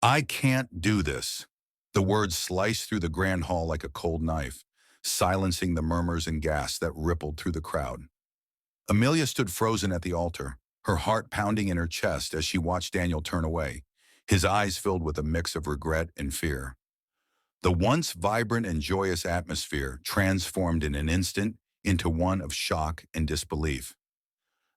I can't do this. The words sliced through the grand hall like a cold knife, silencing the murmurs and gasps that rippled through the crowd. Amelia stood frozen at the altar, her heart pounding in her chest as she watched Daniel turn away, his eyes filled with a mix of regret and fear. The once vibrant and joyous atmosphere transformed in an instant into one of shock and disbelief.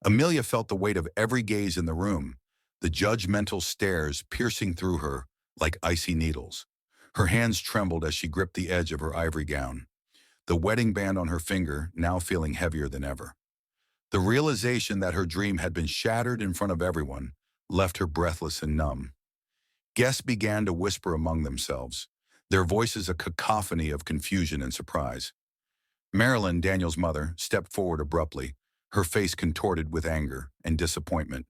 Amelia felt the weight of every gaze in the room, the judgmental stares piercing through her like icy needles. Her hands trembled as she gripped the edge of her ivory gown, the wedding band on her finger now feeling heavier than ever. The realization that her dream had been shattered in front of everyone left her breathless and numb. Guests began to whisper among themselves, their voices a cacophony of confusion and surprise. Marilyn, Daniel's mother, stepped forward abruptly, her face contorted with anger and disappointment.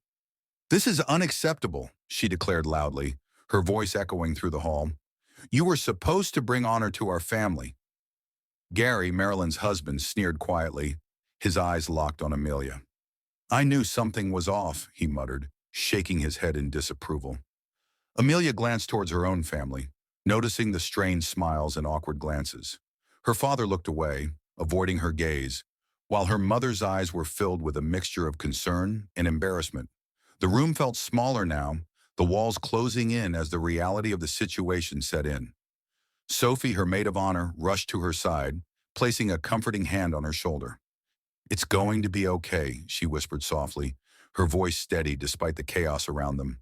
"This is unacceptable," she declared loudly, her voice echoing through the hall. "You were supposed to bring honor to our family." Gary, Marilyn's husband, sneered quietly, his eyes locked on Amelia. "I knew something was off," he muttered, shaking his head in disapproval. Amelia glanced towards her own family, noticing the strained smiles and awkward glances. Her father looked away, avoiding her gaze, while her mother's eyes were filled with a mixture of concern and embarrassment. The room felt smaller now, the walls closing in as the reality of the situation set in. Sophie, her maid of honor, rushed to her side, placing a comforting hand on her shoulder. "It's going to be okay," she whispered softly, her voice steady despite the chaos around them.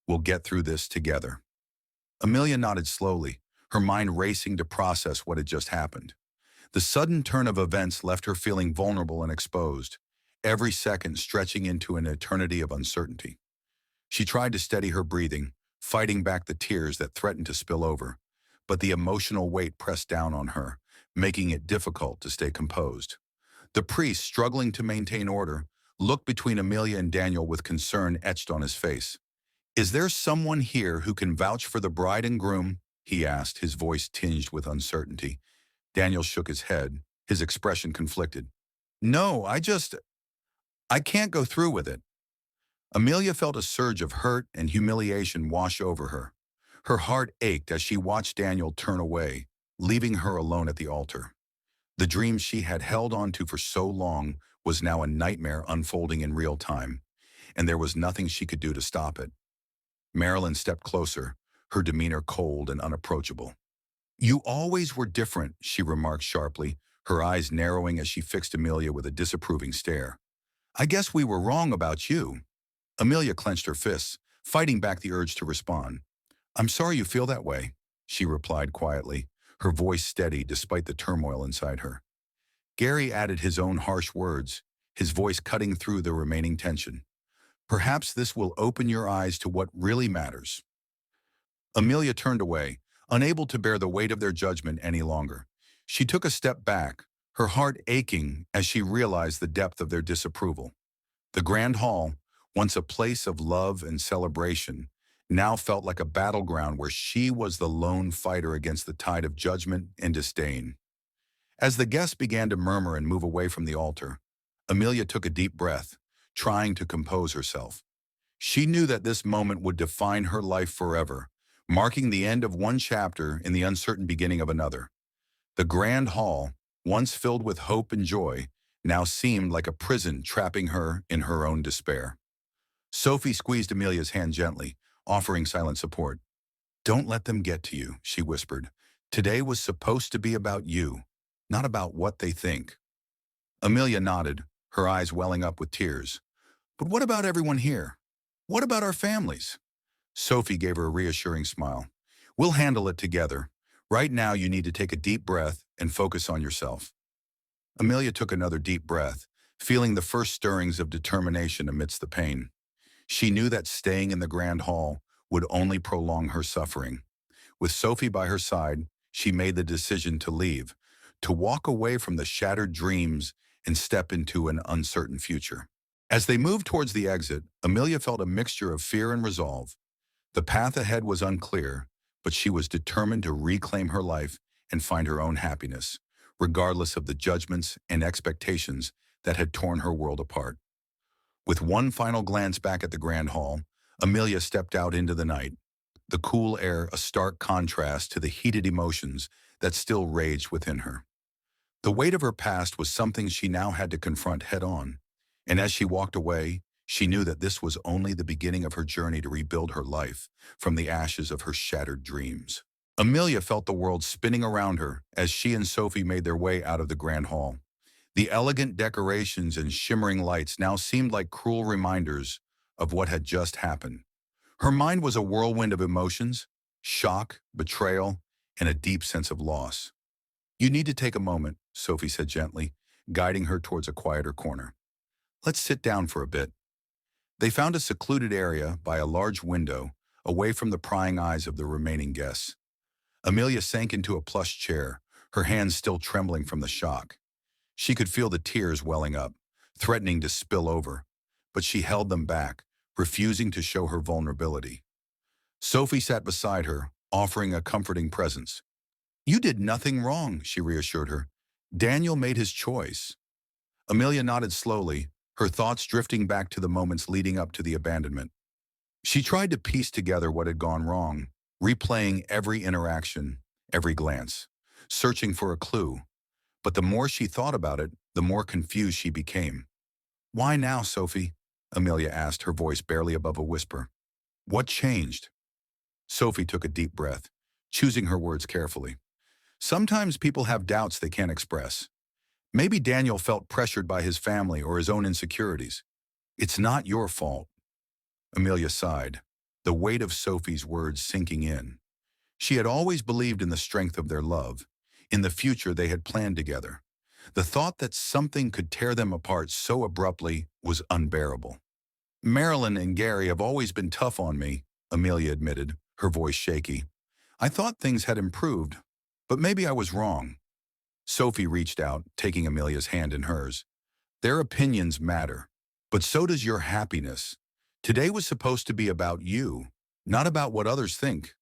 "We'll get through this together." Amelia nodded slowly, her mind racing to process what had just happened. The sudden turn of events left her feeling vulnerable and exposed, every second stretching into an eternity of uncertainty. She tried to steady her breathing, fighting back the tears that threatened to spill over, but the emotional weight pressed down on her, making it difficult to stay composed. The priest, struggling to maintain order, looked between Amelia and Daniel with concern etched on his face. "Is there someone here who can vouch for the bride and groom?" he asked, his voice tinged with uncertainty. Daniel shook his head, his expression conflicted. "No, I can't go through with it." Amelia felt a surge of hurt and humiliation wash over her. Her heart ached as she watched Daniel turn away, leaving her alone at the altar. The dream she had held on to for so long was now a nightmare unfolding in real time, and there was nothing she could do to stop it. Marilyn stepped closer, her demeanor cold and unapproachable. "You always were different," she remarked sharply, her eyes narrowing as she fixed Amelia with a disapproving stare. "I guess we were wrong about you." Amelia clenched her fists, fighting back the urge to respond. "I'm sorry you feel that way," she replied quietly, her voice steady despite the turmoil inside her. Gary added his own harsh words, his voice cutting through the remaining tension. "Perhaps this will open your eyes to what really matters." Amelia turned away, unable to bear the weight of their judgment any longer. She took a step back, her heart aching as she realized the depth of their disapproval. The grand hall, once a place of love and celebration, now felt like a battleground where she was the lone fighter against the tide of judgment and disdain. As the guests began to murmur and move away from the altar, Amelia took a deep breath, trying to compose herself. She knew that this moment would define her life forever, marking the end of one chapter and the uncertain beginning of another. The grand hall, once filled with hope and joy, now seemed like a prison trapping her in her own despair. Sophie squeezed Amelia's hand gently, offering silent support. "Don't let them get to you," she whispered. "Today was supposed to be about you, not about what they think." Amelia nodded, her eyes welling up with tears. "But what about everyone here? What about our families?" Sophie gave her a reassuring smile. "We'll handle it together. Right now you need to take a deep breath and focus on yourself." Amelia took another deep breath, feeling the first stirrings of determination amidst the pain. She knew that staying in the grand hall would only prolong her suffering. With Sophie by her side, she made the decision to leave, to walk away from the shattered dreams and step into an uncertain future. As they moved towards the exit, Amelia felt a mixture of fear and resolve. The path ahead was unclear, but she was determined to reclaim her life and find her own happiness, regardless of the judgments and expectations that had torn her world apart. With one final glance back at the grand hall, Amelia stepped out into the night. the cool air a stark contrast to the heated emotions that still raged within her. The weight of her past was something she now had to confront head-on, and as she walked away, she knew that this was only the beginning of her journey to rebuild her life from the ashes of her shattered dreams. Amelia felt the world spinning around her as she and Sophie made their way out of the grand hall. The elegant decorations and shimmering lights now seemed like cruel reminders of what had just happened. Her mind was a whirlwind of emotions, shock, betrayal, and a deep sense of loss. "You need to take a moment," Sophie said gently, guiding her towards a quieter corner. "Let's sit down for a bit." They found a secluded area by a large window, away from the prying eyes of the remaining guests. Amelia sank into a plush chair, her hands still trembling from the shock. She could feel the tears welling up, threatening to spill over, but she held them back, refusing to show her vulnerability. Sophie sat beside her, offering a comforting presence. "You did nothing wrong," she reassured her. "Daniel made his choice." Amelia nodded slowly, her thoughts drifting back to the moments leading up to the abandonment. She tried to piece together what had gone wrong, replaying every interaction, every glance, searching for a clue. But the more she thought about it, the more confused she became. "Why now, Sophie?" Amelia asked, her voice barely above a whisper. "What changed?" Sophie took a deep breath, choosing her words carefully. "Sometimes people have doubts they can't express. Maybe Daniel felt pressured by his family or his own insecurities. It's not your fault." Amelia sighed, the weight of Sophie's words sinking in. She had always believed in the strength of their love, in the future they had planned together. The thought that something could tear them apart so abruptly was unbearable. "Marilyn and Gary have always been tough on me," Amelia admitted, her voice shaky. "I thought things had improved, but maybe I was wrong." Sophie reached out, taking Amelia's hand in hers. "Their opinions matter, but so does your happiness. Today was supposed to be about you, not about what others think."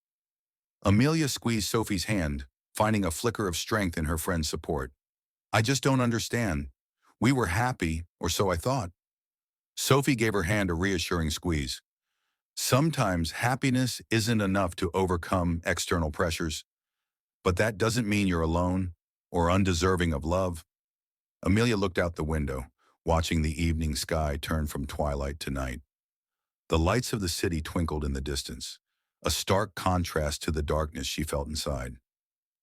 Amelia squeezed Sophie's hand, finding a flicker of strength in her friend's support. "I just don't understand. We were happy, or so I thought." Sophie gave her hand a reassuring squeeze. "Sometimes happiness isn't enough to overcome external pressures, but that doesn't mean you're alone or undeserving of love." Amelia looked out the window, watching the evening sky turn from twilight to night. The lights of the city twinkled in the distance, a stark contrast to the darkness she felt inside.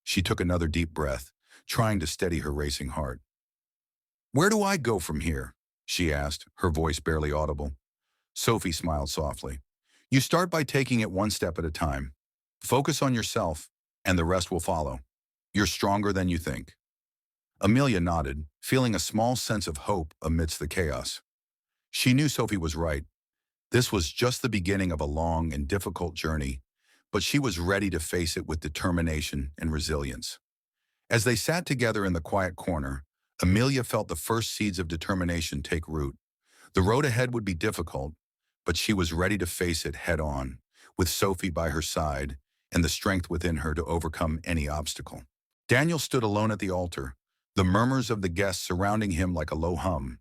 She took another deep breath, trying to steady her racing heart. "Where do I go from here?" she asked, her voice barely audible. Sophie smiled softly. "You start by taking it one step at a time. Focus on yourself, and the rest will follow. You're stronger than you think." Amelia nodded, feeling a small sense of hope amidst the chaos. She knew Sophie was right. This was just the beginning of a long and difficult journey, but she was ready to face it with determination and resilience. As they sat together in the quiet corner, Amelia felt the first seeds of determination take root. The road ahead would be difficult, but she was ready to face it head on, with Sophie by her side and the strength within her to overcome any obstacle. Daniel stood alone at the altar, the murmurs of the guests surrounding him like a low hum.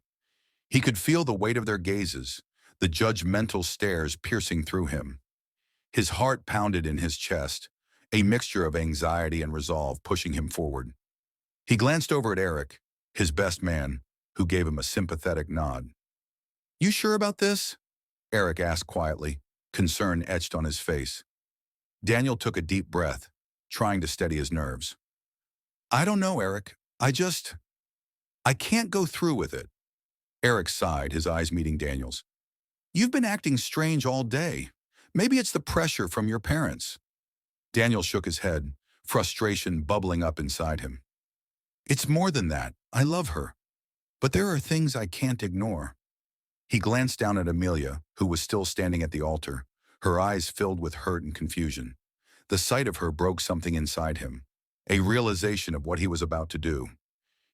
He could feel the weight of their gazes, the judgmental stares piercing through him. His heart pounded in his chest, a mixture of anxiety and resolve pushing him forward. He glanced over at Eric, his best man, who gave him a sympathetic nod. "You sure about this?" Eric asked quietly, concern etched on his face. Daniel took a deep breath, trying to steady his nerves. "I don't know, Eric. I can't go through with it." Eric sighed, his eyes meeting Daniel's. "You've been acting strange all day. Maybe it's the pressure from your parents." Daniel shook his head, frustration bubbling up inside him. "It's more than that. I love her. But there are things I can't ignore." He glanced down at Amelia, who was still standing at the altar, her eyes filled with hurt and confusion. The sight of her broke something inside him, a realization of what he was about to do.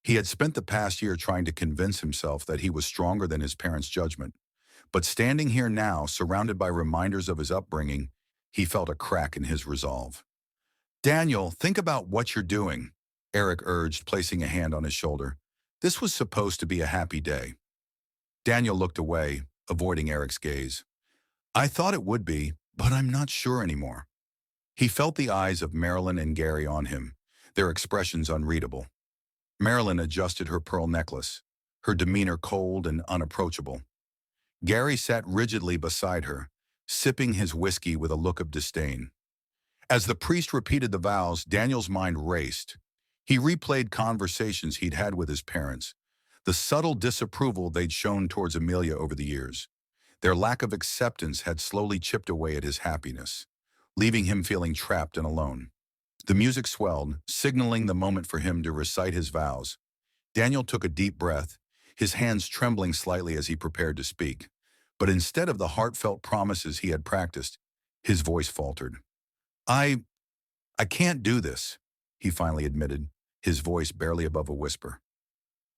He had spent the past year trying to convince himself that he was stronger than his parents' judgment. But standing here now, surrounded by reminders of his upbringing, he felt a crack in his resolve. "Daniel, think about what you're doing," Eric urged, placing a hand on his shoulder. "This was supposed to be a happy day." Daniel looked away, avoiding Eric's gaze. "I thought it would be, but I'm not sure anymore." He felt the eyes of Marilyn and Gary on him, their expressions unreadable. Marilyn adjusted her pearl necklace, her demeanor cold and unapproachable. Gary sat rigidly beside her, sipping his whiskey with a look of disdain. As the priest repeated the vows, Daniel's mind raced. He replayed conversations he'd had with his parents, the subtle disapproval they'd shown towards Amelia over the years. Their lack of acceptance had slowly chipped away at his happiness, leaving him feeling trapped and alone. The music swelled, signaling the moment for him to recite his vows. Daniel took a deep breath, his hands trembling slightly as he prepared to speak. But instead of the heartfelt promises he had practiced, his voice faltered. I can't do this, he finally admitted, his voice barely above a whisper.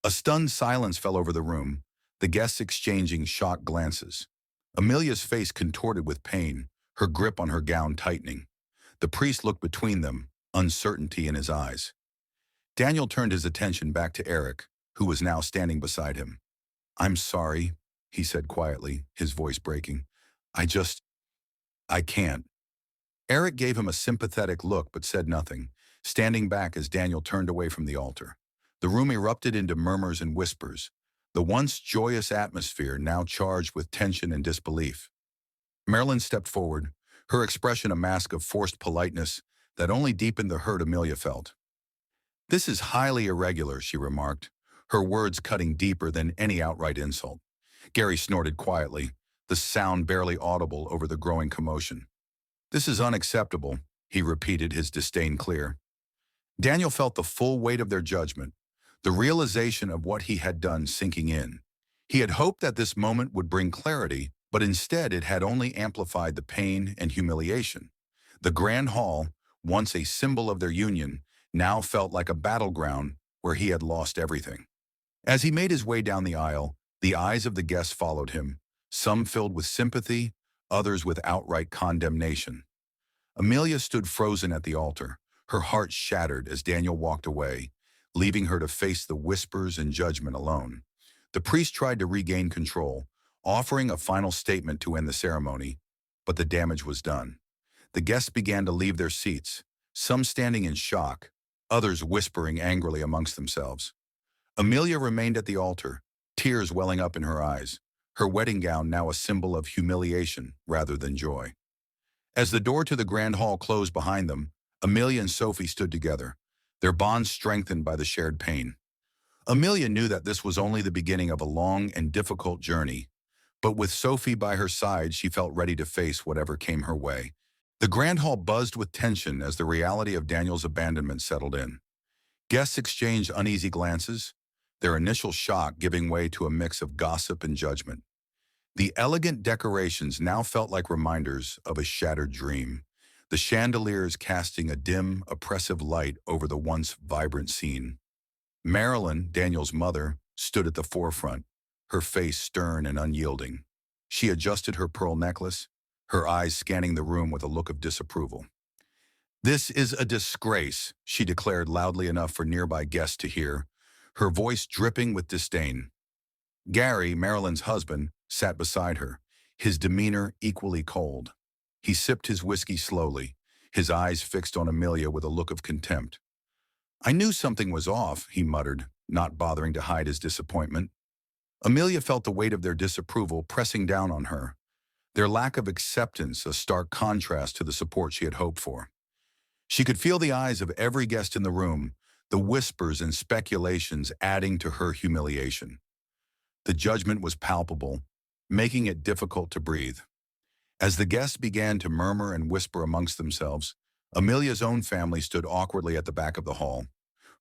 A stunned silence fell over the room, the guests exchanging shocked glances. Amelia's face contorted with pain, her grip on her gown tightening. The priest looked between them, uncertainty in his eyes. Daniel turned his attention back to Eric, who was now standing beside him. I'm sorry, he said quietly, his voice breaking. I can't. Eric gave him a sympathetic look but said nothing, standing back as Daniel turned away from the altar. The room erupted into murmurs and whispers, the once joyous atmosphere now charged with tension and disbelief. Marilyn stepped forward, her expression a mask of forced politeness that only deepened the hurt Amelia felt. This is highly irregular, she remarked, her words cutting deeper than any outright insult. Gary snorted quietly, the sound barely audible over the growing commotion. This is unacceptable, he repeated, his disdain clear. Daniel felt the full weight of their judgment, the realization of what he had done sinking in. He had hoped that this moment would bring clarity, but instead it had only amplified the pain and humiliation. The grand hall, once a symbol of their union, now felt like a battleground where he had lost everything. As he made his way down the aisle, the eyes of the guests followed him, some filled with sympathy, others with outright condemnation. Amelia stood frozen at the altar, her heart shattered as Daniel walked away, leaving her to face the whispers and judgment alone. The priest tried to regain control, offering a final statement to end the ceremony, but the damage was done. The guests began to leave their seats, some standing in shock, others whispering angrily amongst themselves. Amelia remained at the altar, tears welling up in her eyes, her wedding gown now a symbol of humiliation rather than joy. As the door to the grand hall closed behind them, Amelia and Sophie stood together, their bond strengthened by the shared pain. Amelia knew that this was only the beginning of a long and difficult journey, but with Sophie by her side, she felt ready to face whatever came her way. The grand hall buzzed with tension as the reality of Daniel's abandonment settled in. Guests exchanged uneasy glances, their initial shock giving way to a mix of gossip and judgment. The elegant decorations now felt like reminders of a shattered dream, the chandeliers casting a dim, oppressive light over the once vibrant scene. Marilyn, Daniel's mother, stood at the forefront, her face stern and unyielding. She adjusted her pearl necklace, her eyes scanning the room with a look of disapproval. This is a disgrace, she declared loudly enough for nearby guests to hear, her voice dripping with disdain. Gary, Marilyn's husband, sat beside her, his demeanor equally cold. He sipped his whiskey slowly, his eyes fixed on Amelia with a look of contempt. I knew something was off, he muttered, not bothering to hide his disappointment. Amelia felt the weight of their disapproval pressing down on her, their lack of acceptance a stark contrast to the support she had hoped for. She could feel the eyes of every guest in the room, the whispers and speculations adding to her humiliation. The judgment was palpable, making it difficult to breathe. As the guests began to murmur and whisper amongst themselves, Amelia's own family stood awkwardly at the back of the hall.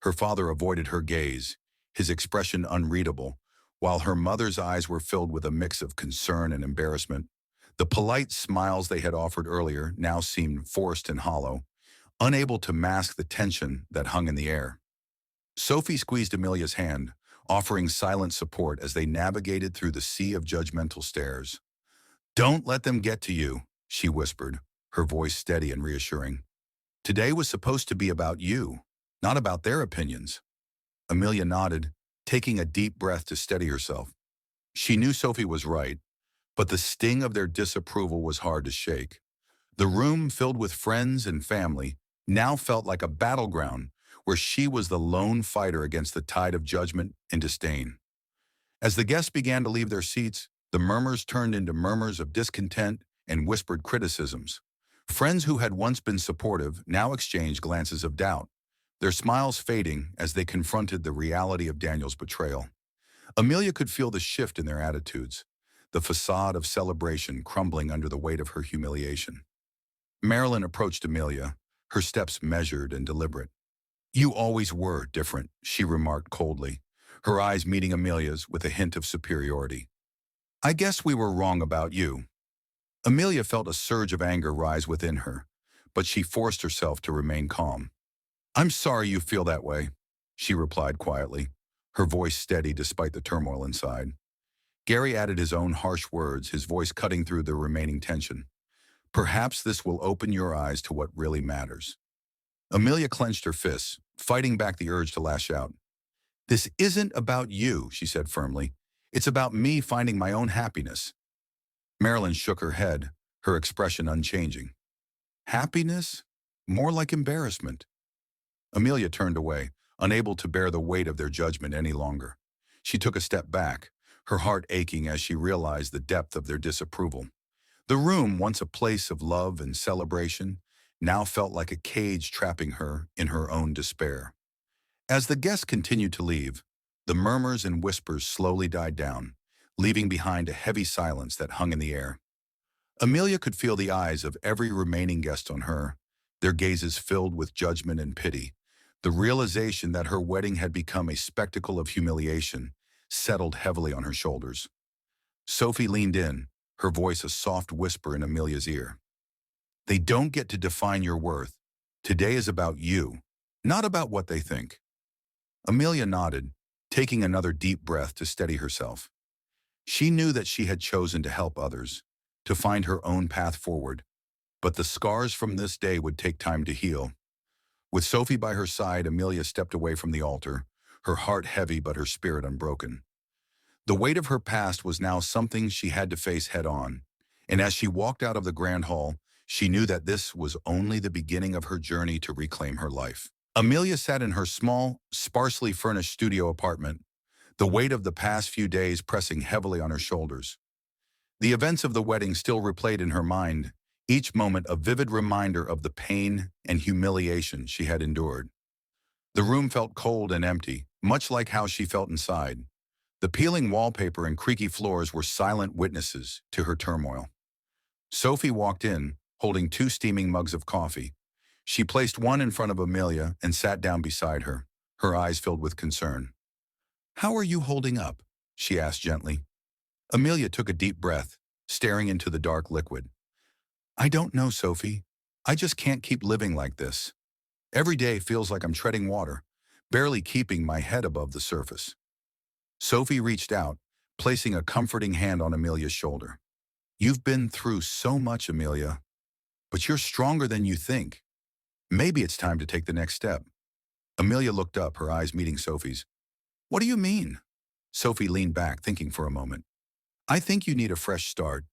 Her father avoided her gaze, his expression unreadable, while her mother's eyes were filled with a mix of concern and embarrassment. The polite smiles they had offered earlier now seemed forced and hollow, unable to mask the tension that hung in the air. Sophie squeezed Amelia's hand, offering silent support as they navigated through the sea of judgmental stares. Don't let them get to you, she whispered, her voice steady and reassuring. Today was supposed to be about you, not about their opinions. Amelia nodded, taking a deep breath to steady herself. She knew Sophie was right, but the sting of their disapproval was hard to shake. The room, filled with friends and family, now felt like a battleground where she was the lone fighter against the tide of judgment and disdain. As the guests began to leave their seats, the murmurs turned into murmurs of discontent and whispered criticisms. Friends who had once been supportive now exchanged glances of doubt, their smiles fading as they confronted the reality of Daniel's betrayal. Amelia could feel the shift in their attitudes, the facade of celebration crumbling under the weight of her humiliation. Marilyn approached Amelia, her steps measured and deliberate. "You always were different," she remarked coldly, her eyes meeting Amelia's with a hint of superiority. "I guess we were wrong about you." Amelia felt a surge of anger rise within her, but she forced herself to remain calm. "I'm sorry you feel that way," she replied quietly, her voice steady despite the turmoil inside. Gary added his own harsh words, his voice cutting through the remaining tension. "Perhaps this will open your eyes to what really matters." Amelia clenched her fists, fighting back the urge to lash out. "This isn't about you," she said firmly. "It's about me finding my own happiness." Marilyn shook her head, her expression unchanging. "Happiness? More like embarrassment." Amelia turned away, unable to bear the weight of their judgment any longer. She took a step back, her heart aching as she realized the depth of their disapproval. The room, once a place of love and celebration, now felt like a cage trapping her in her own despair. As the guests continued to leave, the murmurs and whispers slowly died down, leaving behind a heavy silence that hung in the air. Amelia could feel the eyes of every remaining guest on her, their gazes filled with judgment and pity. The realization that her wedding had become a spectacle of humiliation settled heavily on her shoulders. Sophie leaned in, her voice a soft whisper in Amelia's ear. "They don't get to define your worth. Today is about you, not about what they think." Amelia nodded, taking another deep breath to steady herself. She knew that she had chosen to help others, to find her own path forward, but the scars from this day would take time to heal. With Sophie by her side, Amelia stepped away from the altar, her heart heavy but her spirit unbroken. The weight of her past was now something she had to face head-on, and as she walked out of the grand hall, she knew that this was only the beginning of her journey to reclaim her life. Amelia sat in her small, sparsely furnished studio apartment, the weight of the past few days pressing heavily on her shoulders. The events of the wedding still replayed in her mind, each moment a vivid reminder of the pain and humiliation she had endured. The room felt cold and empty, much like how she felt inside. The peeling wallpaper and creaky floors were silent witnesses to her turmoil. Sophie walked in, holding 2 steaming mugs of coffee. She placed one in front of Amelia and sat down beside her, her eyes filled with concern. "How are you holding up?" she asked gently. Amelia took a deep breath, staring into the dark liquid. "I don't know, Sophie. I just can't keep living like this. Every day feels like I'm treading water, barely keeping my head above the surface." Sophie reached out, placing a comforting hand on Amelia's shoulder. "You've been through so much, Amelia, but you're stronger than you think. Maybe it's time to take the next step." Amelia looked up, her eyes meeting Sophie's. "What do you mean?" Sophie leaned back, thinking for a moment. "I think you need a fresh start.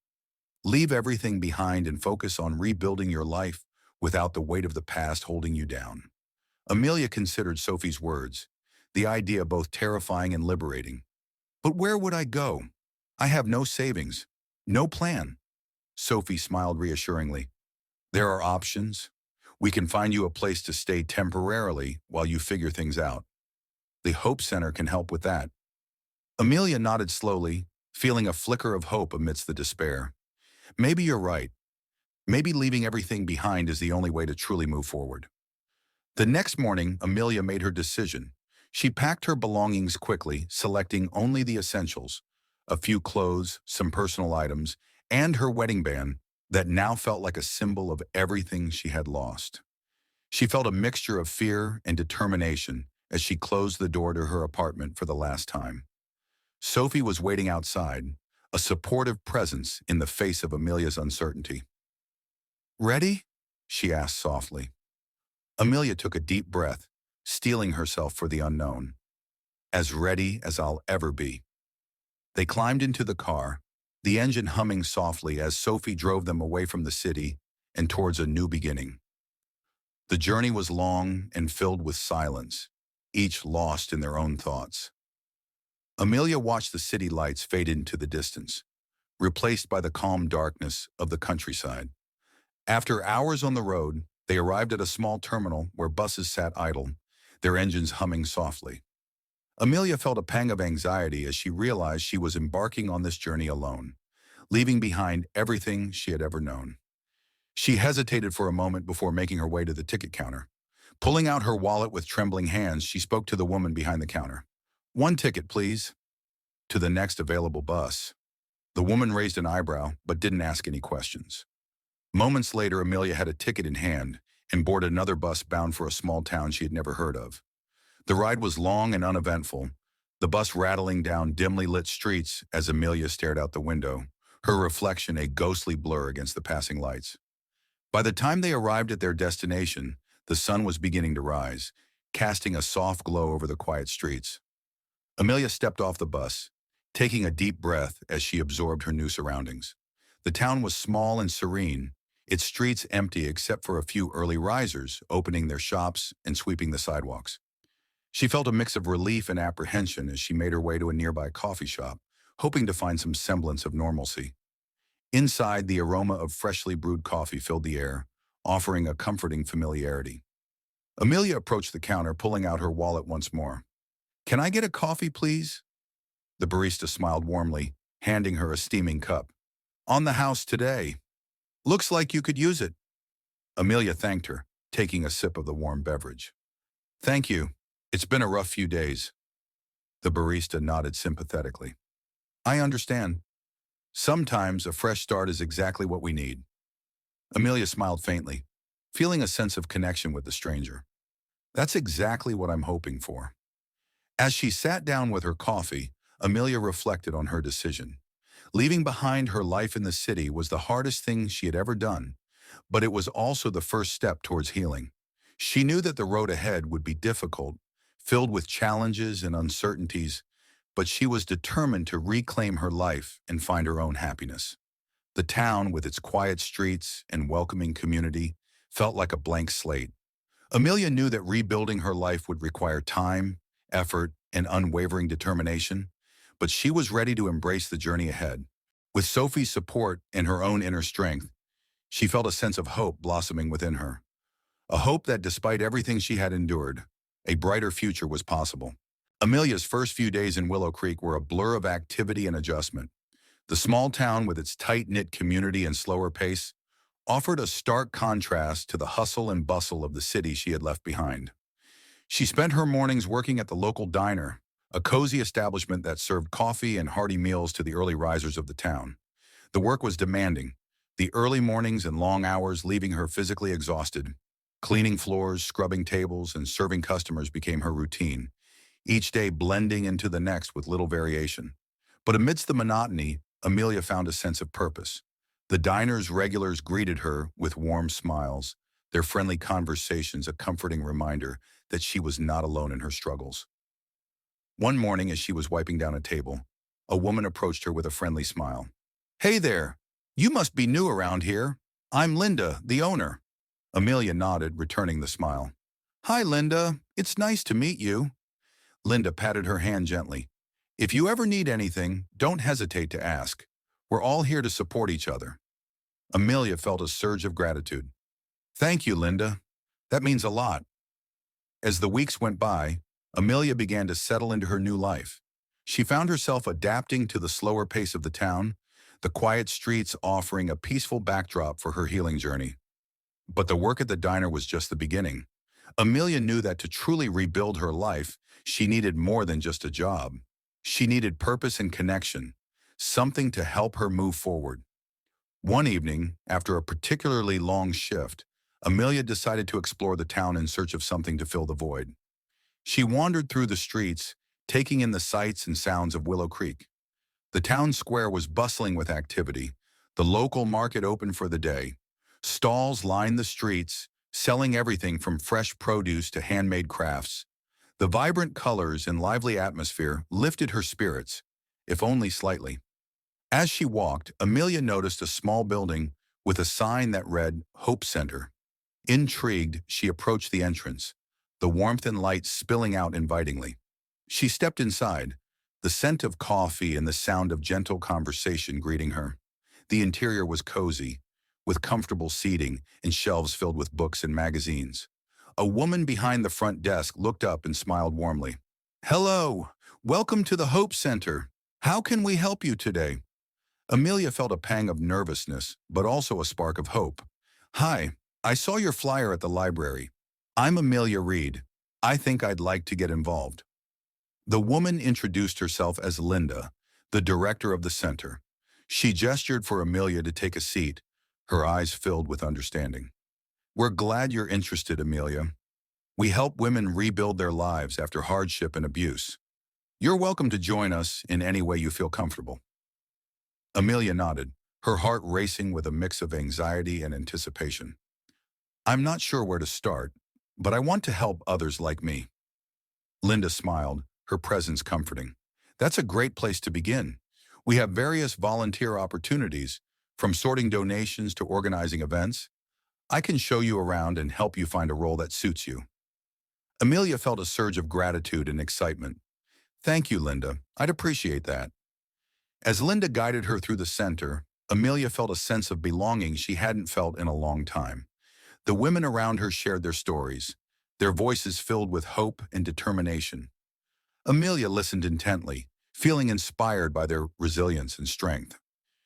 Leave everything behind and focus on rebuilding your life without the weight of the past holding you down." Amelia considered Sophie's words, the idea both terrifying and liberating. "But where would I go? I have no savings, no plan." Sophie smiled reassuringly. "There are options. We can find you a place to stay temporarily while you figure things out. The Hope Center can help with that." Amelia nodded slowly, feeling a flicker of hope amidst the despair. Maybe you're right. Maybe leaving everything behind is the only way to truly move forward. The next morning, Amelia made her decision. She packed her belongings quickly, selecting only the essentials, a few clothes, some personal items, and her wedding band that now felt like a symbol of everything she had lost. She felt a mixture of fear and determination as she closed the door to her apartment for the last time. Sophie was waiting outside, a supportive presence in the face of Amelia's uncertainty. "Ready?" she asked softly. Amelia took a deep breath, steeling herself for the unknown. "As ready as I'll ever be." They climbed into the car, the engine humming softly as Sophie drove them away from the city and towards a new beginning. The journey was long and filled with silence, each lost in their own thoughts. Amelia watched the city lights fade into the distance, replaced by the calm darkness of the countryside. After hours on the road, they arrived at a small terminal where buses sat idle, their engines humming softly. Amelia felt a pang of anxiety as she realized she was embarking on this journey alone, leaving behind everything she had ever known. She hesitated for a moment before making her way to the ticket counter. Pulling out her wallet with trembling hands, she spoke to the woman behind the counter. "One ticket, please." "To the next available bus." The woman raised an eyebrow, but didn't ask any questions. Moments later, Amelia had a ticket in hand and boarded another bus bound for a small town she had never heard of. The ride was long and uneventful, the bus rattling down dimly lit streets as Amelia stared out the window, her reflection a ghostly blur against the passing lights. By the time they arrived at their destination, the sun was beginning to rise, casting a soft glow over the quiet streets. Amelia stepped off the bus, taking a deep breath as she absorbed her new surroundings. The town was small and serene, its streets empty except for a few early risers opening their shops and sweeping the sidewalks. She felt a mix of relief and apprehension as she made her way to a nearby coffee shop, hoping to find some semblance of normalcy. Inside, the aroma of freshly brewed coffee filled the air, offering a comforting familiarity. Amelia approached the counter, pulling out her wallet once more. "Can I get a coffee, please?" The barista smiled warmly, handing her a steaming cup. "On the house today. Looks like you could use it." Amelia thanked her, taking a sip of the warm beverage. "Thank you. It's been a rough few days." The barista nodded sympathetically. "I understand. Sometimes a fresh start is exactly what we need." Amelia smiled faintly, feeling a sense of connection with the stranger. "That's exactly what I'm hoping for." As she sat down with her coffee, Amelia reflected on her decision. Leaving behind her life in the city was the hardest thing she had ever done, but it was also the first step towards healing. She knew that the road ahead would be difficult, filled with challenges and uncertainties, but she was determined to reclaim her life and find her own happiness. The town, with its quiet streets and welcoming community, felt like a blank slate. Amelia knew that rebuilding her life would require time, effort, and unwavering determination, but she was ready to embrace the journey ahead. With Sophie's support and her own inner strength, she felt a sense of hope blossoming within her. A hope that despite everything she had endured, a brighter future was possible. Amelia's first few days in Willow Creek were a blur of activity and adjustment. The small town, with its tight-knit community and slower pace, offered a stark contrast to the hustle and bustle of the city she had left behind. She spent her mornings working at the local diner, a cozy establishment that served coffee and hearty meals to the early risers of the town. The work was demanding, the early mornings and long hours leaving her physically exhausted. Cleaning floors, scrubbing tables, and serving customers became her routine, each day blending into the next with little variation. But amidst the monotony, Amelia found a sense of purpose. The diner's regulars greeted her with warm smiles, their friendly conversations a comforting reminder that she was not alone in her struggles. One morning, as she was wiping down a table, a woman approached her with a friendly smile. "Hey there, you must be new around here. I'm Linda, the owner." Amelia nodded, returning the smile. "Hi, Linda. It's nice to meet you." Linda patted her hand gently. "If you ever need anything, don't hesitate to ask. We're all here to support each other." Amelia felt a surge of gratitude. "Thank you, Linda. That means a lot." As the weeks went by, Amelia began to settle into her new life. She found herself adapting to the slower pace of the town, the quiet streets offering a peaceful backdrop for her healing journey. But the work at the diner was just the beginning. Amelia knew that to truly rebuild her life, she needed more than just a job. She needed purpose and connection, something to help her move forward. One evening, after a particularly long shift, Amelia decided to explore the town in search of something to fill the void. She wandered through the streets, taking in the sights and sounds of Willow Creek. The town square was bustling with activity, the local market open for the day. Stalls lined the streets, selling everything from fresh produce to handmade crafts. The vibrant colors and lively atmosphere lifted her spirits, if only slightly. As she walked, Amelia noticed a small building with a sign that read Hope Center. Intrigued, she approached the entrance, the warmth and light spilling out invitingly. She stepped inside, the scent of coffee and the sound of gentle conversation greeting her. The interior was cozy, with comfortable seating and shelves filled with books and magazines. A woman behind the front desk looked up and smiled warmly. "Hello, welcome to the Hope Center. How can we help you today?" Amelia felt a pang of nervousness, but also a spark of hope. "Hi, I saw your flyer at the library. I'm Amelia Reed. I think I'd like to get involved." The woman introduced herself as Linda, the director of the center. She gestured for Amelia to take a seat, her eyes filled with understanding. "We're glad you're interested, Amelia. We help women rebuild their lives after hardship and abuse. You're welcome to join us in any way you feel comfortable." Amelia nodded, her heart racing with a mix of anxiety and anticipation. "I'm not sure where to start, but I want to help others like me." Linda smiled, her presence comforting. "That's a great place to begin. We have various volunteer opportunities, from sorting donations to organizing events. I can show you around and help you find a role that suits you." Amelia felt a surge of gratitude and excitement. "Thank you, Linda. I'd appreciate that." As Linda guided her through the center, Amelia felt a sense of belonging she hadn't felt in a long time. The women around her shared their stories, their voices filled with hope and determination. Amelia listened intently, feeling inspired by their resilience and strength.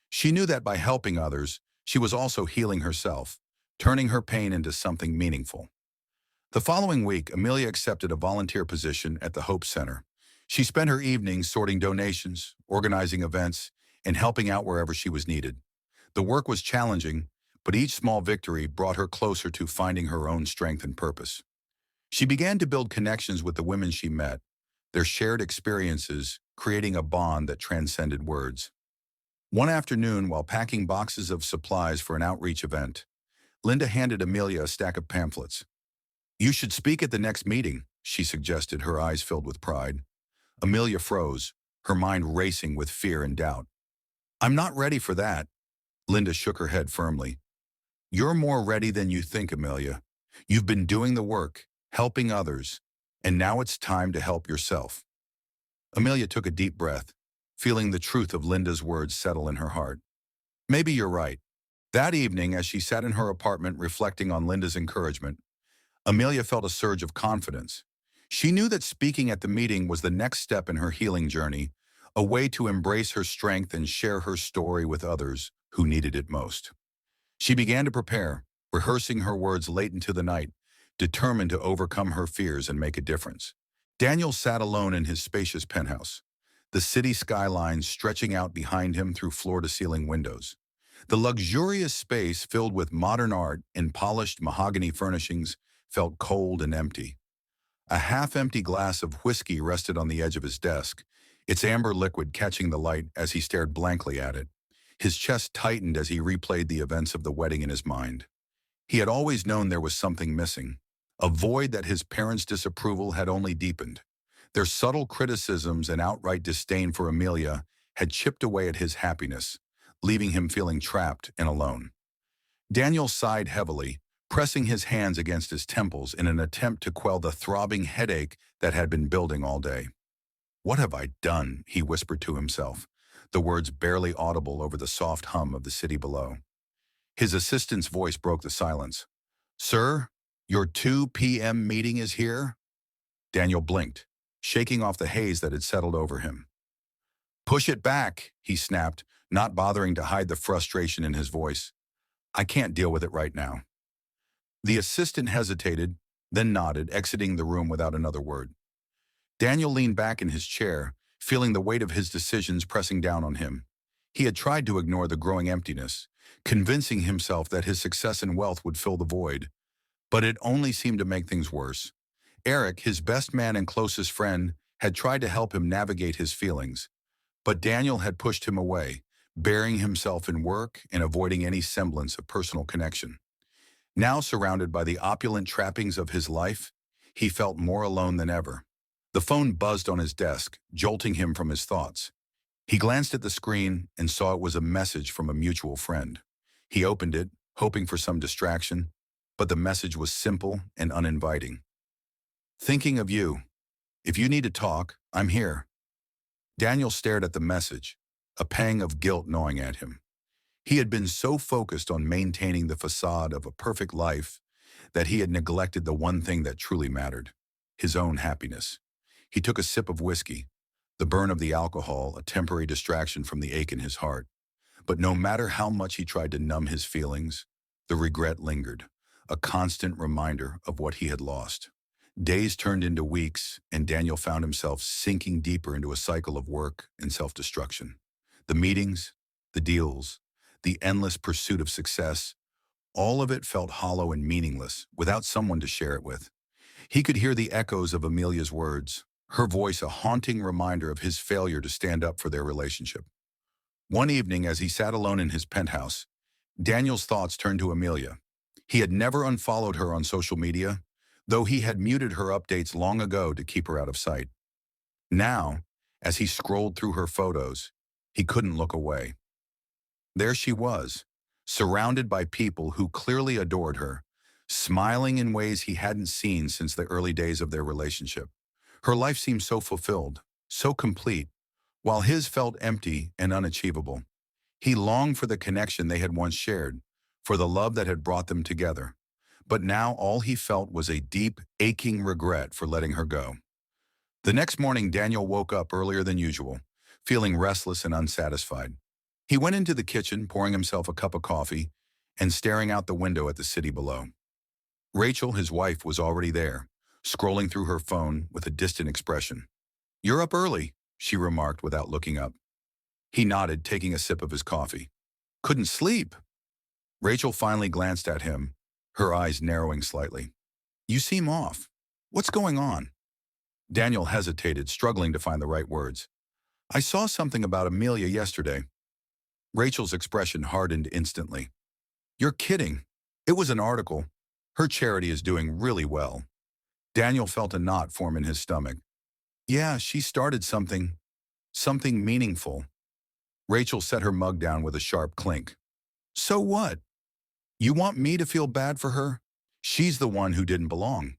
She knew that by helping others, she was also healing herself, turning her pain into something meaningful. The following week, Amelia accepted a volunteer position at the Hope Center. She spent her evenings sorting donations, organizing events, and helping out wherever she was needed. The work was challenging, but each small victory brought her closer to finding her own strength and purpose. She began to build connections with the women she met, their shared experiences creating a bond that transcended words. One afternoon, while packing boxes of supplies for an outreach event, Linda handed Amelia a stack of pamphlets. "You should speak at the next meeting," she suggested, her eyes filled with pride. Amelia froze, her mind racing with fear and doubt. "I'm not ready for that." Linda shook her head firmly. "You're more ready than you think, Amelia. You've been doing the work, helping others, and now it's time to help yourself." Amelia took a deep breath, feeling the truth of Linda's words settle in her heart. Maybe you're right. That evening, as she sat in her apartment reflecting on Linda's encouragement, Amelia felt a surge of confidence. She knew that speaking at the meeting was the next step in her healing journey, a way to embrace her strength and share her story with others who needed it most. She began to prepare, rehearsing her words late into the night, determined to overcome her fears and make a difference. Daniel sat alone in his spacious penthouse, the city skyline stretching out behind him through floor-to-ceiling windows. The luxurious space, filled with modern art and polished mahogany furnishings, felt cold and empty. A half-empty glass of whiskey rested on the edge of his desk, its amber liquid catching the light as he stared blankly at it. His chest tightened as he replayed the events of the wedding in his mind. He had always known there was something missing, a void that his parents' disapproval had only deepened. Their subtle criticisms and outright disdain for Amelia had chipped away at his happiness, leaving him feeling trapped and alone. Daniel sighed heavily, pressing his hands against his temples in an attempt to quell the throbbing headache that had been building all day. "What have I done?" he whispered to himself, the words barely audible over the soft hum of the city below. His assistant's voice broke the silence. "Sir, your 2 p.m. meeting is here?" Daniel blinked, shaking off the haze that had settled over him. "Push it back," he snapped, not bothering to hide the frustration in his voice. "I can't deal with it right now." The assistant hesitated, then nodded, exiting the room without another word. Daniel leaned back in his chair, feeling the weight of his decisions pressing down on him. He had tried to ignore the growing emptiness, convincing himself that his success and wealth would fill the void. But it only seemed to make things worse. Eric, his best man and closest friend, had tried to help him navigate his feelings. But Daniel had pushed him away, burying himself in work and avoiding any semblance of personal connection. Now surrounded by the opulent trappings of his life, he felt more alone than ever. The phone buzzed on his desk, jolting him from his thoughts. He glanced at the screen and saw it was a message from a mutual friend. He opened it, hoping for some distraction, but the message was simple and uninviting. Thinking of you. If you need to talk, I'm here. Daniel stared at the message, a pang of guilt gnawing at him. He had been so focused on maintaining the facade of a perfect life that he had neglected the one thing that truly mattered, his own happiness. He took a sip of whiskey, the burn of the alcohol a temporary distraction from the ache in his heart. But no matter how much he tried to numb his feelings, the regret lingered, a constant reminder of what he had lost. Days turned into weeks, and Daniel found himself sinking deeper into a cycle of work and self-destruction. The meetings, the deals, the endless pursuit of success, all of it felt hollow and meaningless without someone to share it with. He could hear the echoes of Amelia's words, her voice a haunting reminder of his failure to stand up for their relationship. One evening, as he sat alone in his penthouse, Daniel's thoughts turned to Amelia. He had never unfollowed her on social media, though he had muted her updates long ago to keep her out of sight. Now, as he scrolled through her photos, he couldn't look away. There she was, surrounded by people who clearly adored her, smiling in ways he hadn't seen since the early days of their relationship. Her life seemed so fulfilled, so complete, while his felt empty and unachievable. He longed for the connection they had once shared, for the love that had brought them together. But now all he felt was a deep, aching regret for letting her go. The next morning, Daniel woke up earlier than usual, feeling restless and unsatisfied. He went into the kitchen, pouring himself a cup of coffee, and staring out the window at the city below. Rachel, his wife, was already there, scrolling through her phone with a distant expression. "You're up early," she remarked without looking up. He nodded, taking a sip of his coffee. "Couldn't sleep." Rachel finally glanced at him, her eyes narrowing slightly. "You seem off. What's going on?" Daniel hesitated, struggling to find the right words. "I saw something about Amelia yesterday." Rachel's expression hardened instantly. "You're kidding. It was an article. Her charity is doing really well." Daniel felt a knot form in his stomach. "Yeah, she started something meaningful." Rachel set her mug down with a sharp clink. "So what? You want me to feel bad for her? She's the one who didn't belong."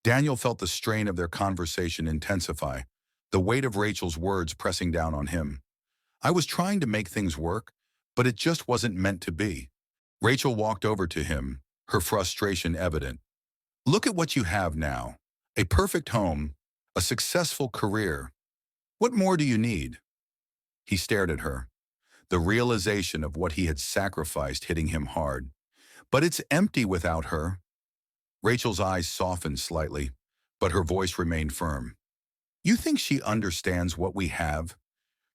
Daniel felt the strain of their conversation intensify, the weight of Rachel's words pressing down on him. "I was trying to make things work, but it just wasn't meant to be." Rachel walked over to him, her frustration evident. "Look at what you have now. A perfect home, a successful career. What more do you need?" He stared at her, the realization of what he had sacrificed hitting him hard. "But it's empty without her." Rachel's eyes softened slightly, but her voice remained firm. "You think she understands what we have?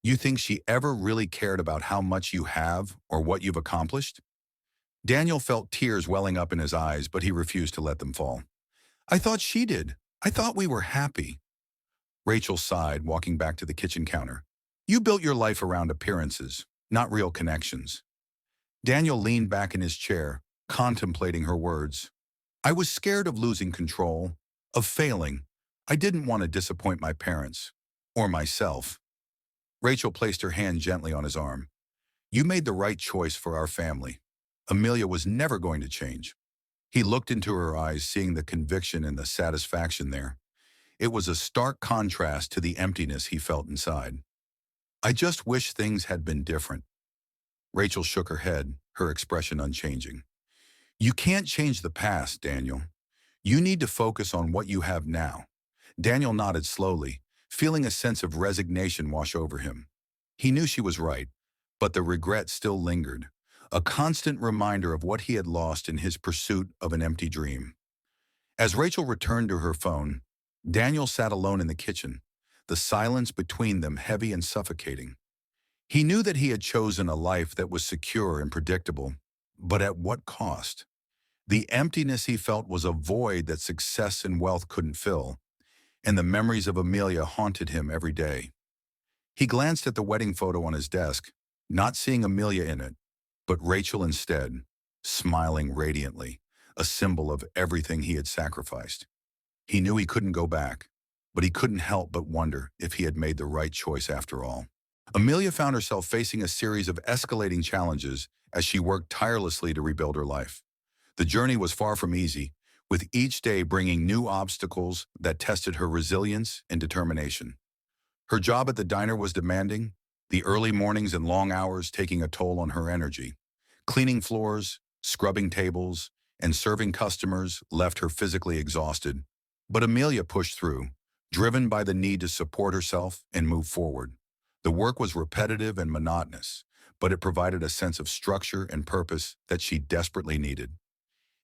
You think she ever really cared about how much you have or what you've accomplished?" Daniel felt tears welling up in his eyes, but he refused to let them fall. "I thought she did. I thought we were happy." Rachel sighed, walking back to the kitchen counter. "You built your life around appearances, not real connections." Daniel leaned back in his chair, contemplating her words. "I was scared of losing control, of failing. I didn't want to disappoint my parents, or myself." Rachel placed her hand gently on his arm. "You made the right choice for our family. Amelia was never going to change." He looked into her eyes, seeing the conviction and the satisfaction there. It was a stark contrast to the emptiness he felt inside. "I just wish things had been different." Rachel shook her head, her expression unchanging. "You can't change the past, Daniel. You need to focus on what you have now." Daniel nodded slowly, feeling a sense of resignation wash over him. He knew she was right, but the regret still lingered, a constant reminder of what he had lost in his pursuit of an empty dream. As Rachel returned to her phone, Daniel sat alone in the kitchen, the silence between them heavy and suffocating. He knew that he had chosen a life that was secure and predictable, but at what cost? The emptiness he felt was a void that success and wealth couldn't fill, and the memories of Amelia haunted him every day. He glanced at the wedding photo on his desk, not seeing Amelia in it, but Rachel instead, smiling radiantly, a symbol of everything he had sacrificed. He knew he couldn't go back, but he couldn't help but wonder if he had made the right choice after all. Amelia found herself facing a series of escalating challenges as she worked tirelessly to rebuild her life. The journey was far from easy, with each day bringing new obstacles that tested her resilience and determination. Her job at the diner was demanding, the early mornings and long hours taking a toll on her energy. Cleaning floors, scrubbing tables, and serving customers left her physically exhausted. But Amelia pushed through, driven by the need to support herself and move forward. The work was repetitive and monotonous, but it provided a sense of structure and purpose that she desperately needed.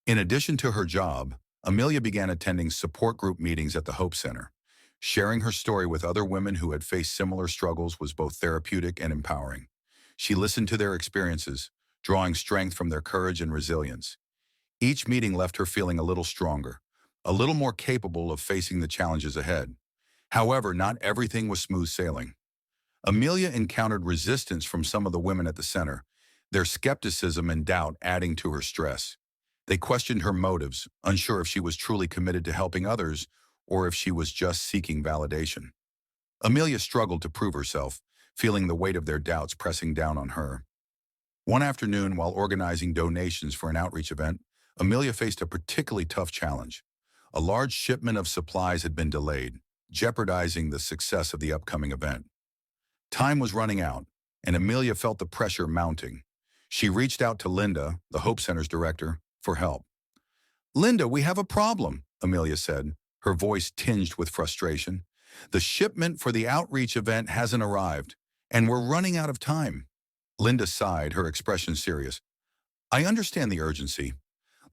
In addition to her job, Amelia began attending support group meetings at the Hope Center. Sharing her story with other women who had faced similar struggles was both therapeutic and empowering. She listened to their experiences, drawing strength from their courage and resilience. Each meeting left her feeling a little stronger, a little more capable of facing the challenges ahead. However, not everything was smooth sailing. Amelia encountered resistance from some of the women at the center, their skepticism and doubt adding to her stress. They questioned her motives, unsure if she was truly committed to helping others or if she was just seeking validation. Amelia struggled to prove herself, feeling the weight of their doubts pressing down on her. One afternoon, while organizing donations for an outreach event, Amelia faced a particularly tough challenge. A large shipment of supplies had been delayed, jeopardizing the success of the upcoming event. Time was running out, and Amelia felt the pressure mounting. She reached out to Linda, the Hope Center's director, for help. "Linda, we have a problem," Amelia said, her voice tinged with frustration. "The shipment for the outreach event hasn't arrived, and we're running out of time." Linda sighed, her expression serious. "I understand the urgency.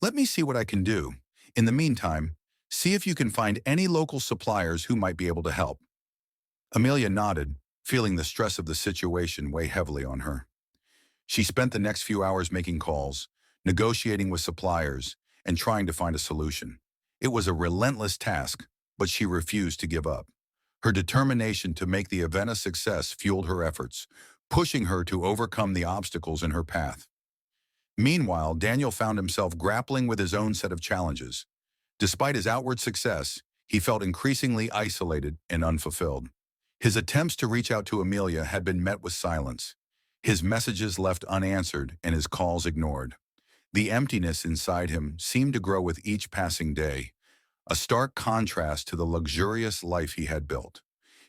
Let me see what I can do. In the meantime, see if you can find any local suppliers who might be able to help." Amelia nodded, feeling the stress of the situation weigh heavily on her. She spent the next few hours making calls, negotiating with suppliers, and trying to find a solution. It was a relentless task, but she refused to give up. Her determination to make the event a success fueled her efforts, pushing her to overcome the obstacles in her path. Meanwhile, Daniel found himself grappling with his own set of challenges. Despite his outward success, he felt increasingly isolated and unfulfilled. His attempts to reach out to Amelia had been met with silence, his messages left unanswered and his calls ignored. The emptiness inside him seemed to grow with each passing day, a stark contrast to the luxurious life he had built.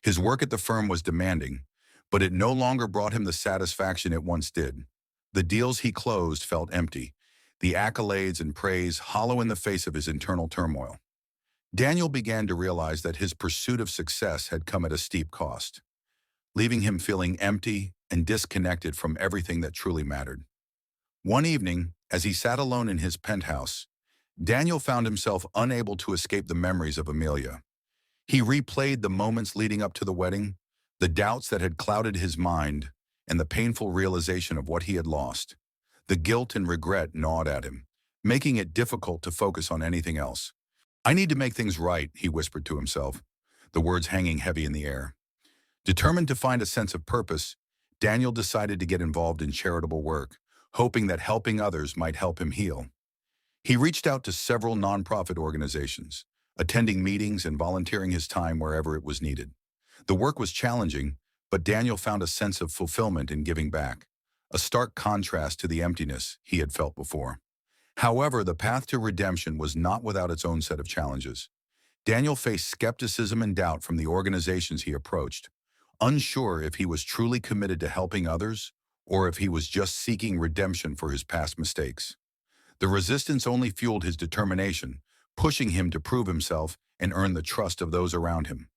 His work at the firm was demanding, but it no longer brought him the satisfaction it once did. The deals he closed felt empty, the accolades and praise hollow in the face of his internal turmoil. Daniel began to realize that his pursuit of success had come at a steep cost, leaving him feeling empty and disconnected from everything that truly mattered. One evening, as he sat alone in his penthouse, Daniel found himself unable to escape the memories of Amelia. He replayed the moments leading up to the wedding, the doubts that had clouded his mind, and the painful realization of what he had lost. The guilt and regret gnawed at him, making it difficult to focus on anything else. "I need to make things right," he whispered to himself, the words hanging heavy in the air. Determined to find a sense of purpose, Daniel decided to get involved in charitable work, hoping that helping others might help him heal. He reached out to several nonprofit organizations, attending meetings and volunteering his time wherever it was needed. The work was challenging, but Daniel found a sense of fulfillment in giving back, a stark contrast to the emptiness he had felt before. However, the path to redemption was not without its own set of challenges. Daniel faced skepticism and doubt from the organizations he approached, unsure if he was truly committed to helping others or if he was just seeking redemption for his past mistakes. The resistance only fueled his determination, pushing him to prove himself and earn the trust of those around him.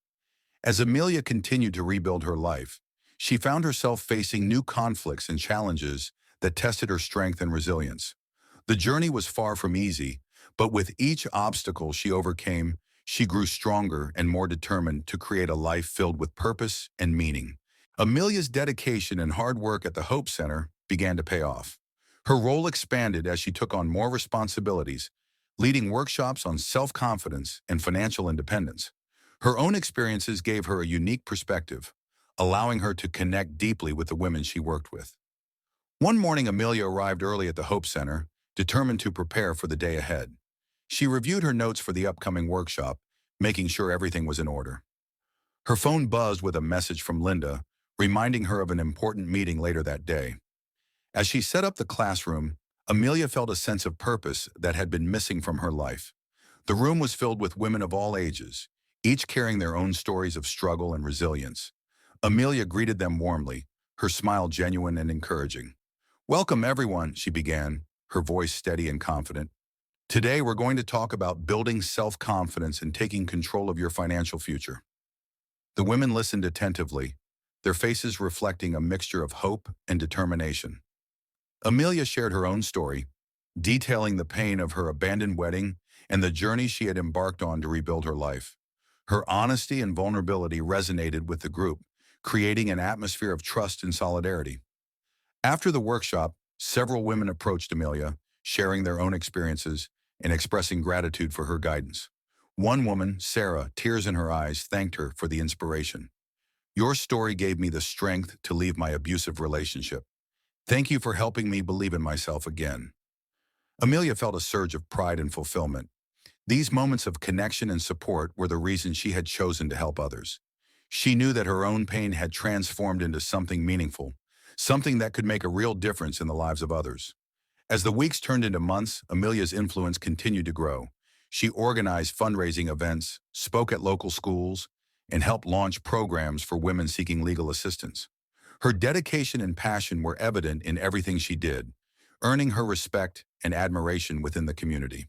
As Amelia continued to rebuild her life, she found herself facing new conflicts and challenges that tested her strength and resilience. The journey was far from easy, but with each obstacle she overcame, she grew stronger and more determined to create a life filled with purpose and meaning. Amelia's dedication and hard work at the Hope Center began to pay off. Her role expanded as she took on more responsibilities, leading workshops on self-confidence and financial independence. Her own experiences gave her a unique perspective, allowing her to connect deeply with the women she worked with. One morning, Amelia arrived early at the Hope Center, determined to prepare for the day ahead. She reviewed her notes for the upcoming workshop, making sure everything was in order. Her phone buzzed with a message from Linda, reminding her of an important meeting later that day. As she set up the classroom, Amelia felt a sense of purpose that had been missing from her life. The room was filled with women of all ages, each carrying their own stories of struggle and resilience. Amelia greeted them warmly, her smile genuine and encouraging. "Welcome, everyone," she began, her voice steady and confident. "Today, we're going to talk about building self-confidence and taking control of your financial future." The women listened attentively, their faces reflecting a mixture of hope and determination. Amelia shared her own story, detailing the pain of her abandoned wedding and the journey she had embarked on to rebuild her life. Her honesty and vulnerability resonated with the group, creating an atmosphere of trust and solidarity. After the workshop, several women approached Amelia, sharing their own experiences and expressing gratitude for her guidance. One woman, Sarah, tears in her eyes, thanked her for the inspiration. "Your story gave me the strength to leave my abusive relationship. Thank you for helping me believe in myself again." Amelia felt a surge of pride and fulfillment. These moments of connection and support were the reason she had chosen to help others. She knew that her own pain had transformed into something meaningful, something that could make a real difference in the lives of others. As the weeks turned into months, Amelia's influence continued to grow. She organized fundraising events, spoke at local schools, and helped launch programs for women seeking legal assistance. Her dedication and passion were evident in everything she did, earning her respect and admiration within the community.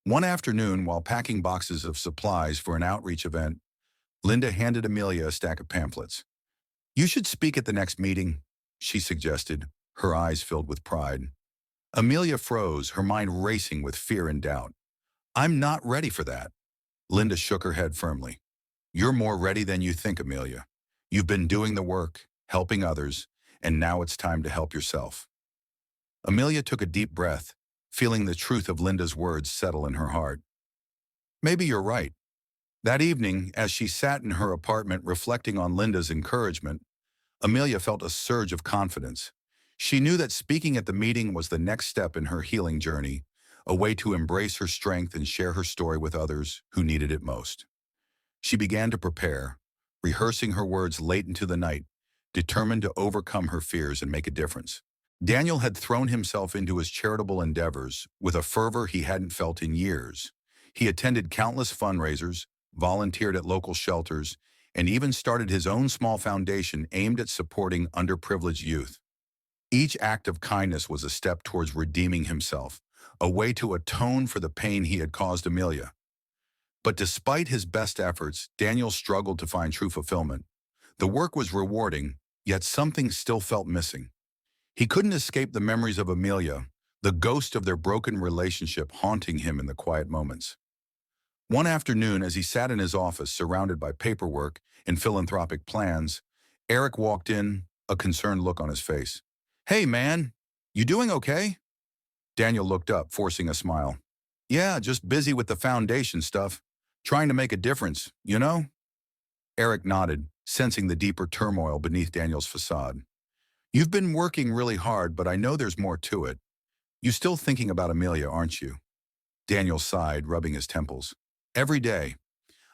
One afternoon, while packing boxes of supplies for an outreach event, Linda handed Amelia a stack of pamphlets. "You should speak at the next meeting," she suggested, her eyes filled with pride. Amelia froze, her mind racing with fear and doubt. "I'm not ready for that." Linda shook her head firmly. "You're more ready than you think, Amelia. You've been doing the work, helping others, and now it's time to help yourself." Amelia took a deep breath, feeling the truth of Linda's words settle in her heart. Maybe you're right. That evening, as she sat in her apartment reflecting on Linda's encouragement, Amelia felt a surge of confidence. She knew that speaking at the meeting was the next step in her healing journey, a way to embrace her strength and share her story with others who needed it most. She began to prepare, rehearsing her words late into the night, determined to overcome her fears and make a difference. Daniel had thrown himself into his charitable endeavors with a fervor he hadn't felt in years. He attended countless fundraisers, volunteered at local shelters, and even started his own small foundation aimed at supporting underprivileged youth. Each act of kindness was a step towards redeeming himself, a way to atone for the pain he had caused Amelia. But despite his best efforts, Daniel struggled to find true fulfillment. The work was rewarding, yet something still felt missing. He couldn't escape the memories of Amelia, the ghost of their broken relationship haunting him in the quiet moments. One afternoon, as he sat in his office surrounded by paperwork and philanthropic plans, Eric walked in, a concerned look on his face. "Hey, man, you doing okay?" Daniel looked up, forcing a smile. "Yeah, just busy with the foundation stuff, trying to make a difference, you know?" Eric nodded, sensing the deeper turmoil beneath Daniel's facade. "You've been working really hard, but I know there's more to it. You're still thinking about Amelia, aren't you?" Daniel sighed, rubbing his temples. "Every day.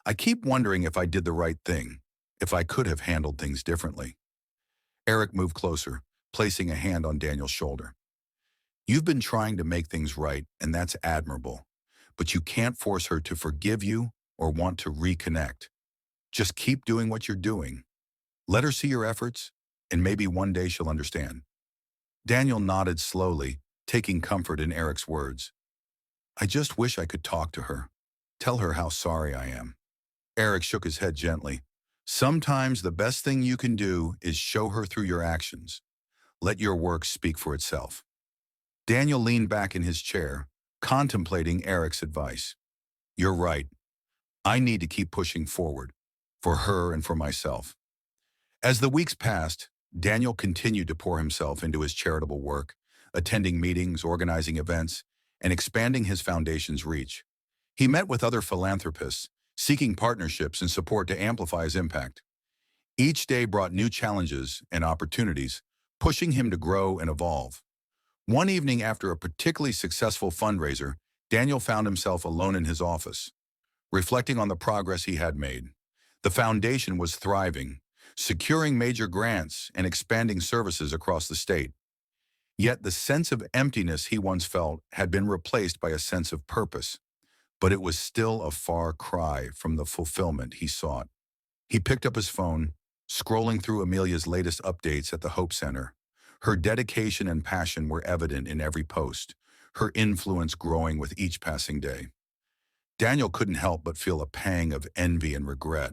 I keep wondering if I did the right thing, if I could have handled things differently." Eric moved closer, placing a hand on Daniel's shoulder. "You've been trying to make things right, and that's admirable. But you can't force her to forgive you or want to reconnect. Just keep doing what you're doing. Let her see your efforts, and maybe one day she'll understand." Daniel nodded slowly, taking comfort in Eric's words. "I just wish I could talk to her, tell her how sorry I am." Eric shook his head gently. "Sometimes the best thing you can do is show her through your actions. Let your work speak for itself." Daniel leaned back in his chair, contemplating Eric's advice. "You're right. I need to keep pushing forward, for her and for myself." As the weeks passed, Daniel continued to pour himself into his charitable work, attending meetings, organizing events, and expanding his foundation's reach. He met with other philanthropists, seeking partnerships and support to amplify his impact. Each day brought new challenges and opportunities, pushing him to grow and evolve. One evening after a particularly successful fundraiser, Daniel found himself alone in his office, reflecting on the progress he had made. The foundation was thriving, securing major grants and expanding services across the state. Yet the sense of emptiness he once felt had been replaced by a sense of purpose, but it was still a far cry from the fulfillment he sought. He picked up his phone, scrolling through Amelia's latest updates at the Hope Center. Her dedication and passion were evident in every post, her influence growing with each passing day. Daniel couldn't help but feel a pang of envy and regret,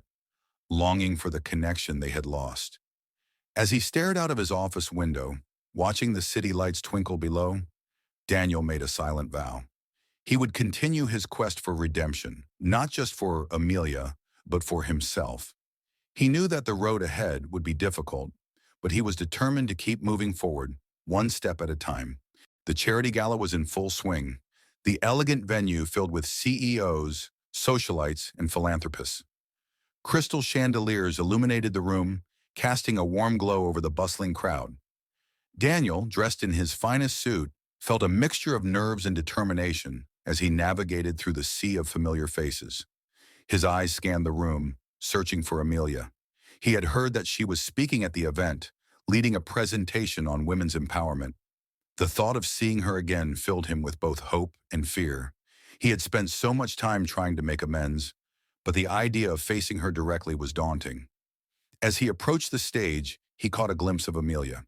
longing for the connection they had lost. As he stared out of his office window, watching the city lights twinkle below, Daniel made a silent vow. He would continue his quest for redemption, not just for Amelia, but for himself. He knew that the road ahead would be difficult, but he was determined to keep moving forward, one step at a time. The charity gala was in full swing, the elegant venue filled with CEOs, socialites, and philanthropists. Crystal chandeliers illuminated the room, casting a warm glow over the bustling crowd. Daniel, dressed in his finest suit, felt a mixture of nerves and determination as he navigated through the sea of familiar faces. His eyes scanned the room, searching for Amelia. He had heard that she was speaking at the event, leading a presentation on women's empowerment. The thought of seeing her again filled him with both hope and fear. He had spent so much time trying to make amends, but the idea of facing her directly was daunting. As he approached the stage, he caught a glimpse of Amelia.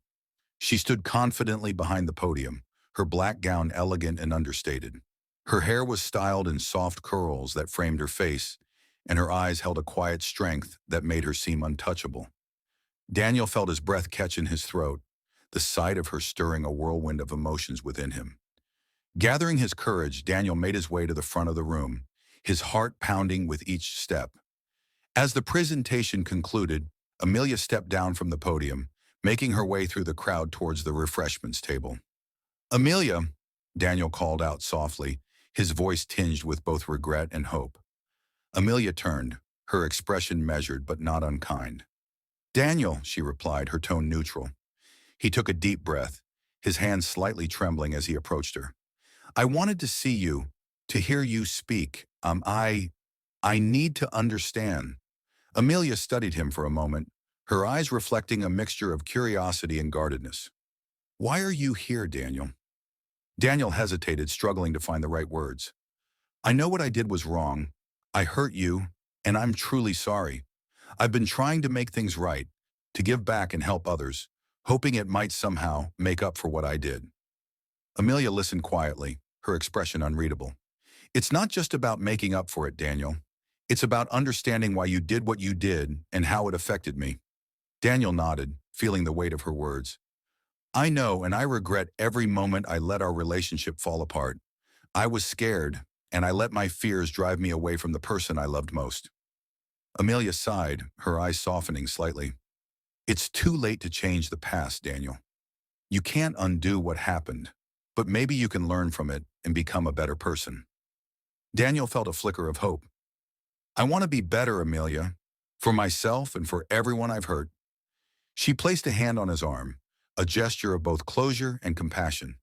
She stood confidently behind the podium, her black gown elegant and understated. Her hair was styled in soft curls that framed her face, and her eyes held a quiet strength that made her seem untouchable. Daniel felt his breath catch in his throat, the sight of her stirring a whirlwind of emotions within him. Gathering his courage, Daniel made his way to the front of the room, his heart pounding with each step. As the presentation concluded, Amelia stepped down from the podium, making her way through the crowd towards the refreshments table. "Amelia," Daniel called out softly, his voice tinged with both regret and hope. Amelia turned, her expression measured but not unkind. "Daniel," she replied, her tone neutral. He took a deep breath, his hands slightly trembling as he approached her. "I wanted to see you, to hear you speak. I need to understand." Amelia studied him for a moment, her eyes reflecting a mixture of curiosity and guardedness. "Why are you here, Daniel?" Daniel hesitated, struggling to find the right words. "I know what I did was wrong. I hurt you, and I'm truly sorry. I've been trying to make things right, to give back and help others, hoping it might somehow make up for what I did." Amelia listened quietly, her expression unreadable. "It's not just about making up for it, Daniel. It's about understanding why you did what you did and how it affected me." Daniel nodded, feeling the weight of her words. "I know, and I regret every moment I let our relationship fall apart. I was scared, and I let my fears drive me away from the person I loved most." Amelia sighed, her eyes softening slightly. "It's too late to change the past, Daniel. You can't undo what happened, but maybe you can learn from it and become a better person." Daniel felt a flicker of hope. "I want to be better, Amelia, for myself and for everyone I've hurt." She placed a hand on his arm, a gesture of both closure and compassion.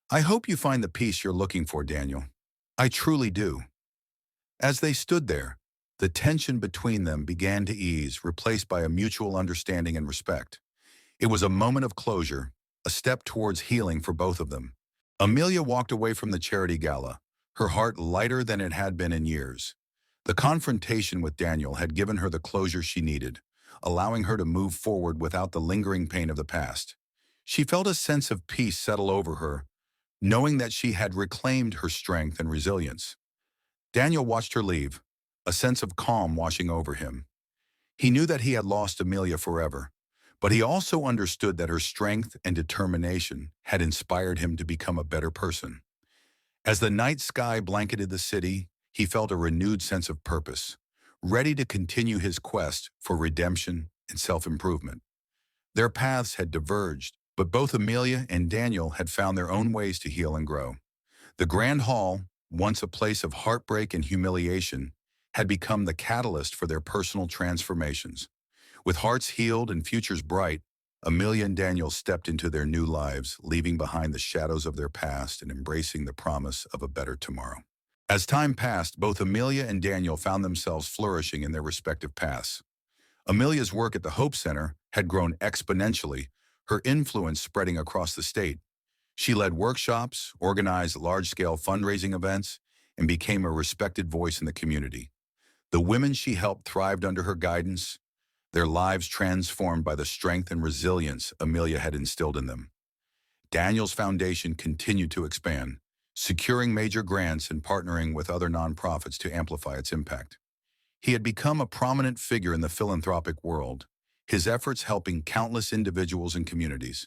"I hope you find the peace you're looking for, Daniel. I truly do." As they stood there, the tension between them began to ease, replaced by a mutual understanding and respect. It was a moment of closure, a step towards healing for both of them. Amelia walked away from the charity gala, her heart lighter than it had been in years. The confrontation with Daniel had given her the closure she needed, allowing her to move forward without the lingering pain of the past. She felt a sense of peace settle over her, knowing that she had reclaimed her strength and resilience. Daniel watched her leave, a sense of calm washing over him. He knew that he had lost Amelia forever, but he also understood that her strength and determination had inspired him to become a better person. As the night sky blanketed the city, he felt a renewed sense of purpose, ready to continue his quest for redemption and self-improvement. Their paths had diverged, but both Amelia and Daniel had found their own ways to heal and grow. The Grand Hall, once a place of heartbreak and humiliation, had become the catalyst for their personal transformations. With hearts healed and futures bright, Amelia and Daniel stepped into their new lives, leaving behind the shadows of their past and embracing the promise of a better tomorrow. As time passed, both Amelia and Daniel found themselves flourishing in their respective paths. Amelia's work at the Hope Center had grown exponentially, her influence spreading across the state. She led workshops, organized large-scale fundraising events, and became a respected voice in the community. The women she helped thrived under her guidance, their lives transformed by the strength and resilience Amelia had instilled in them. Daniel's foundation continued to expand, securing major grants and partnering with other nonprofits to amplify its impact. He had become a prominent figure in the philanthropic world, his efforts helping countless individuals and communities.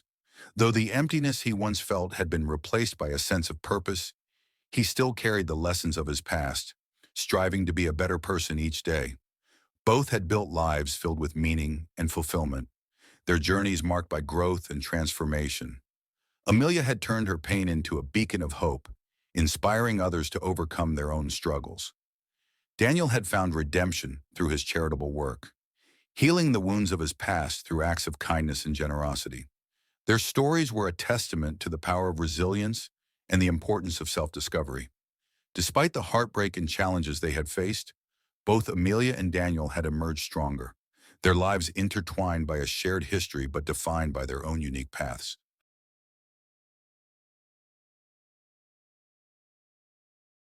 Though the emptiness he once felt had been replaced by a sense of purpose, he still carried the lessons of his past, striving to be a better person each day. Both had built lives filled with meaning and fulfillment, their journeys marked by growth and transformation. Amelia had turned her pain into a beacon of hope, inspiring others to overcome their own struggles. Daniel had found redemption through his charitable work, healing the wounds of his past through acts of kindness and generosity. Their stories were a testament to the power of resilience and the importance of self-discovery. Despite the heartbreak and challenges they had faced, both Amelia and Daniel had emerged stronger, their lives intertwined by a shared history but defined by their own unique paths.